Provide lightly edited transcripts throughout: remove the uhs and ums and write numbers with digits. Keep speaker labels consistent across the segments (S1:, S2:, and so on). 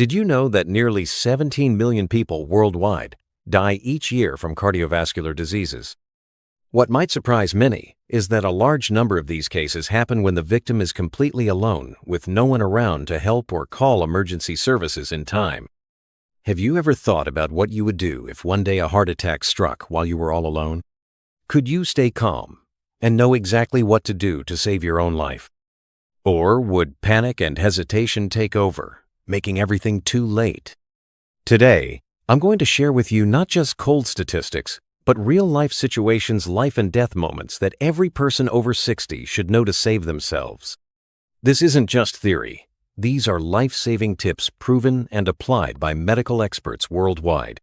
S1: Did you know that nearly 17 million people worldwide die each year from cardiovascular diseases? What might surprise many is that a large number of these cases happen when the victim is completely alone with no one around to help or call emergency services in time. Have you ever thought about what you would do if one day a heart attack struck while you were all alone? Could you stay calm and know exactly what to do to save your own life? Or would panic and hesitation take over, making everything too late? Today, I'm going to share with you not just cold statistics, but real-life situations, life and death moments that every person over 60 should know to save themselves. This isn't just theory. These are life-saving tips proven and applied by medical experts worldwide.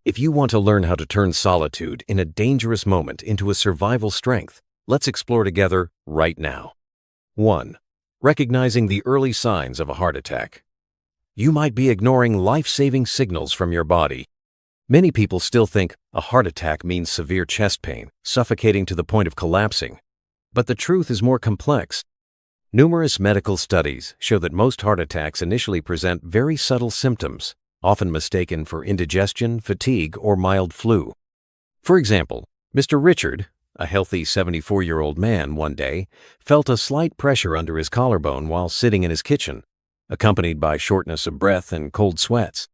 S1: If you want to learn how to turn solitude in a dangerous moment into a survival strength, let's explore together right now. 1. Recognizing the early signs of a heart attack. You might be ignoring life-saving signals from your body. Many people still think a heart attack means severe chest pain, suffocating to the point of collapsing. But the truth is more complex. Numerous medical studies show that most heart attacks initially present very subtle symptoms, often mistaken for indigestion, fatigue, or mild flu. For example, Mr. Richard, a healthy 74-year-old man, one day felt a slight pressure under his collarbone while sitting in his kitchen, accompanied by shortness of breath and cold sweats.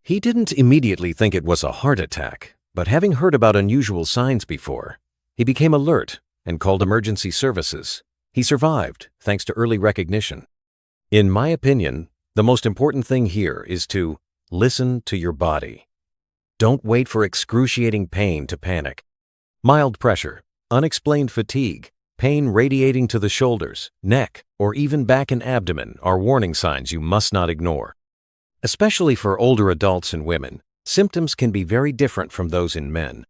S1: He didn't immediately think it was a heart attack, but having heard about unusual signs before, he became alert and called emergency services. He survived thanks to early recognition. In my opinion, the most important thing here is to listen to your body. Don't wait for excruciating pain to panic. Mild pressure, unexplained fatigue, pain radiating to the shoulders, neck, or even back and abdomen are warning signs you must not ignore. Especially for older adults and women, symptoms can be very different from those in men.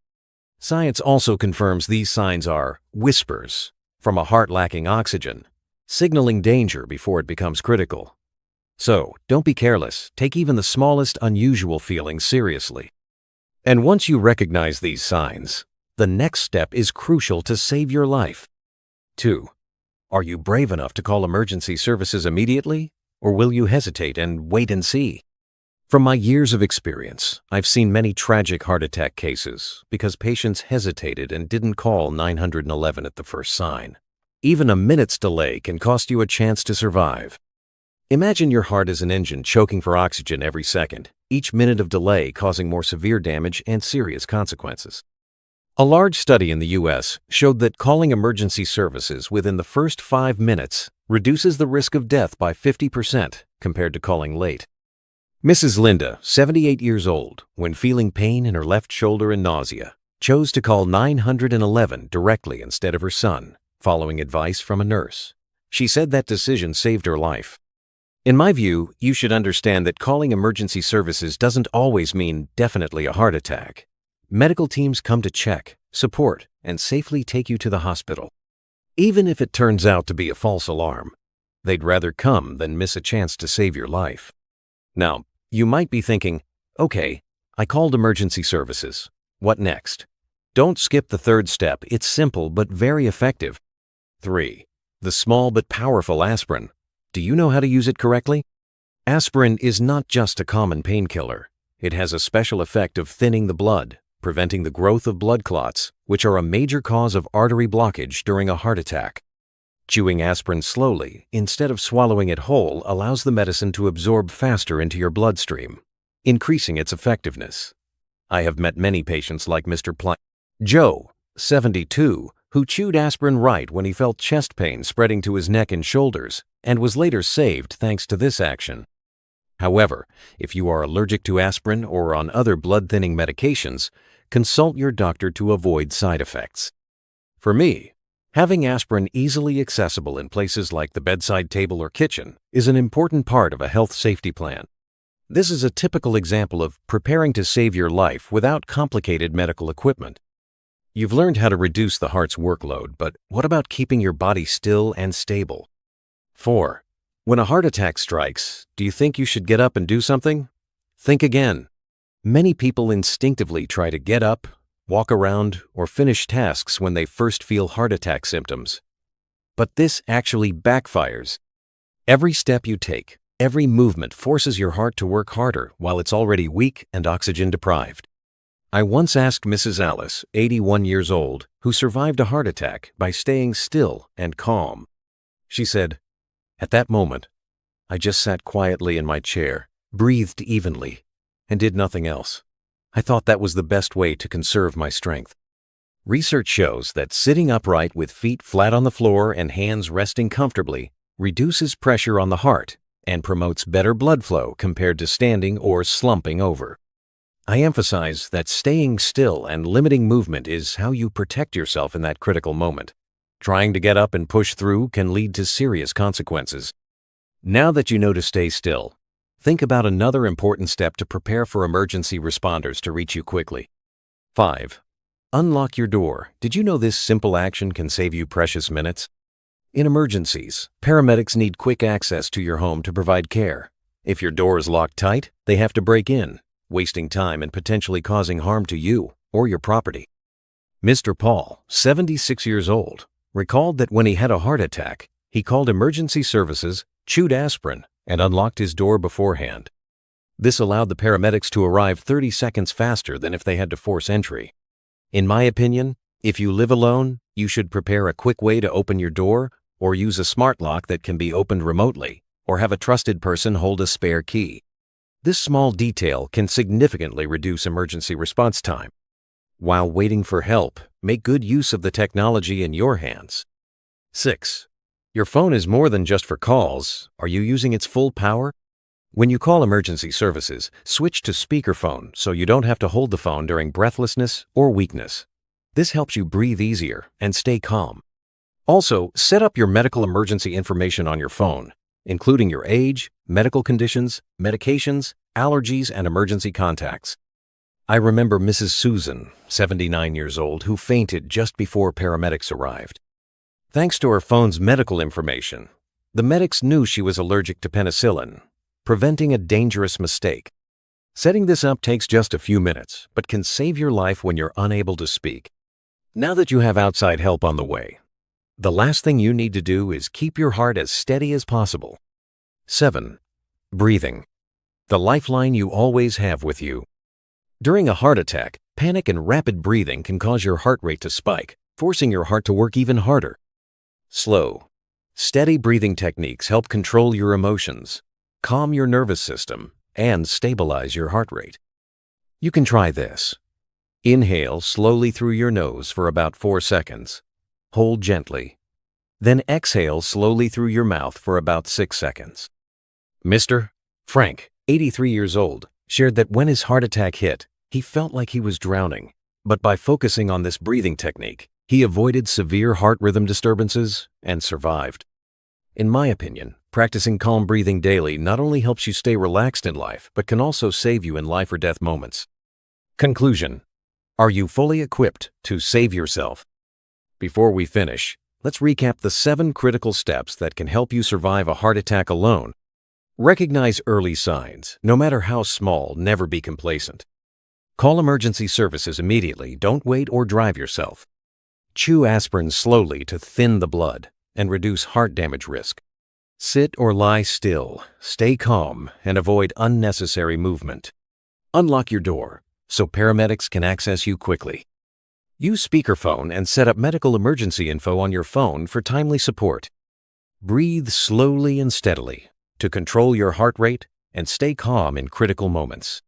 S1: Science also confirms these signs are whispers from a heart lacking oxygen, signaling danger before it becomes critical. So, don't be careless. Take even the smallest unusual feelings seriously. And once you recognize these signs, the next step is crucial to save your life. 2. Are you brave enough to call emergency services immediately, or will you hesitate and wait and see? From my years of experience, I've seen many tragic heart attack cases because patients hesitated and didn't call 911 at the first sign. Even a minute's delay can cost you a chance to survive. Imagine your heart as an engine choking for oxygen every second, each minute of delay causing more severe damage and serious consequences. A large study in the U.S. showed that calling emergency services within the first 5 minutes reduces the risk of death by 50% compared to calling late. Mrs. Linda, 78 years old, when feeling pain in her left shoulder and nausea, chose to call 911 directly instead of her son, following advice from a nurse. She said that decision saved her life. In my view, you should understand that calling emergency services doesn't always mean definitely a heart attack. Medical teams come to check, support, and safely take you to the hospital. Even if it turns out to be a false alarm, they'd rather come than miss a chance to save your life. Now, you might be thinking, okay, I called emergency services. What next? Don't skip the third step. It's simple but very effective. 3. The small but powerful aspirin. Do you know how to use it correctly? Aspirin is not just a common painkiller. It has a special effect of thinning the blood, preventing the growth of blood clots, which are a major cause of artery blockage during a heart attack. Chewing aspirin slowly, instead of swallowing it whole, allows the medicine to absorb faster into your bloodstream, increasing its effectiveness. I have met many patients like Mr. Joe, 72, who chewed aspirin right when he felt chest pain spreading to his neck and shoulders, and was later saved thanks to this action. However, if you are allergic to aspirin or on other blood-thinning medications, consult your doctor to avoid side effects. For me, having aspirin easily accessible in places like the bedside table or kitchen is an important part of a health safety plan. This is a typical example of preparing to save your life without complicated medical equipment. You've learned how to reduce the heart's workload, but what about keeping your body still and stable? 4. When a heart attack strikes, do you think you should get up and do something? Think again. Many people instinctively try to get up, walk around, or finish tasks when they first feel heart attack symptoms. But this actually backfires. Every step you take, Every movement forces your heart to work harder while it's already weak and oxygen deprived. I once asked Mrs. Alice, 81 years old, who survived a heart attack by staying still and calm. She said, "At that moment, I just sat quietly in my chair, breathed evenly, and did nothing else. I thought that was the best way to conserve my strength." Research shows that sitting upright with feet flat on the floor and hands resting comfortably reduces pressure on the heart and promotes better blood flow compared to standing or slumping over. I emphasize that staying still and limiting movement is how you protect yourself in that critical moment. Trying to get up and push through can lead to serious consequences. Now that you know to stay still, think about another important step to prepare for emergency responders to reach you quickly. 5. Unlock your door. Did you know this simple action can save you precious minutes? In emergencies, paramedics need quick access to your home to provide care. If your door is locked tight, they have to break in, wasting time and potentially causing harm to you or your property. Mr. Paul, 76 years old, recalled that when he had a heart attack, he called emergency services, chewed aspirin, and unlocked his door beforehand. This allowed the paramedics to arrive 30 seconds faster than if they had to force entry. In my opinion, if you live alone, you should prepare a quick way to open your door or use a smart lock that can be opened remotely, or have a trusted person hold a spare key. This small detail can significantly reduce emergency response time. While waiting for help, make good use of the technology in your hands. 6. Your phone is more than just for calls. Are you using its full power? When you call emergency services, switch to speakerphone so you don't have to hold the phone during breathlessness or weakness. This helps you breathe easier and stay calm. Also, set up your medical emergency information on your phone, including your age, medical conditions, medications, allergies, and emergency contacts. I remember Mrs. Susan, 79 years old, who fainted just before paramedics arrived. Thanks to her phone's medical information, the medics knew she was allergic to penicillin, preventing a dangerous mistake. Setting this up takes just a few minutes, but can save your life when you're unable to speak. Now that you have outside help on the way, the last thing you need to do is keep your heart as steady as possible. 7. Breathing. The lifeline you always have with you. During a heart attack, panic and rapid breathing can cause your heart rate to spike, forcing your heart to work even harder. Slow, steady breathing techniques help control your emotions, calm your nervous system, and stabilize your heart rate. You can try this. Inhale slowly through your nose for about 4 seconds. Hold gently. Then exhale slowly through your mouth for about 6 seconds. Mr. Frank, 83 years old, shared that when his heart attack hit, he felt like he was drowning. But by focusing on this breathing technique, he avoided severe heart rhythm disturbances and survived. In my opinion, practicing calm breathing daily not only helps you stay relaxed in life, but can also save you in life or death moments. Conclusion. Are you fully equipped to save yourself? Before we finish, let's recap the 7 critical steps that can help you survive a heart attack alone. Recognize early signs. No matter how small, never be complacent. Call emergency services immediately. Don't wait or drive yourself. Chew aspirin slowly to thin the blood and reduce heart damage risk. Sit or lie still, stay calm, and avoid unnecessary movement. Unlock your door so paramedics can access you quickly. Use speakerphone and set up medical emergency info on your phone for timely support. Breathe slowly and steadily to control your heart rate and stay calm in critical moments.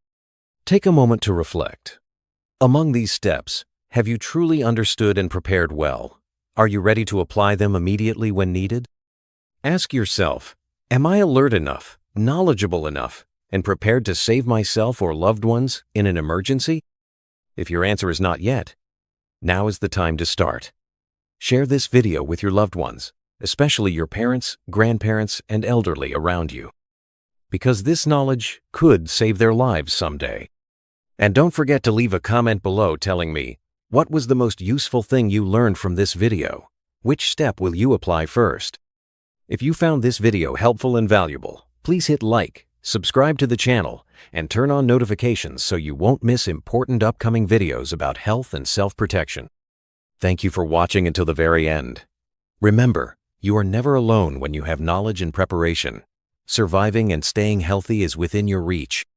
S1: Take a moment to reflect. Among these steps, have you truly understood and prepared well? Are you ready to apply them immediately when needed? Ask yourself, am I alert enough, knowledgeable enough, and prepared to save myself or loved ones in an emergency? If your answer is not yet, now is the time to start. Share this video with your loved ones, especially your parents, grandparents, and elderly around you, because this knowledge could save their lives someday. And don't forget to leave a comment below telling me, what was the most useful thing you learned from this video? Which step will you apply first? If you found this video helpful and valuable, please hit like, subscribe to the channel, and turn on notifications so you won't miss important upcoming videos about health and self-protection. Thank you for watching until the very end. Remember, you are never alone when you have knowledge and preparation. surviving and staying healthy is within your reach.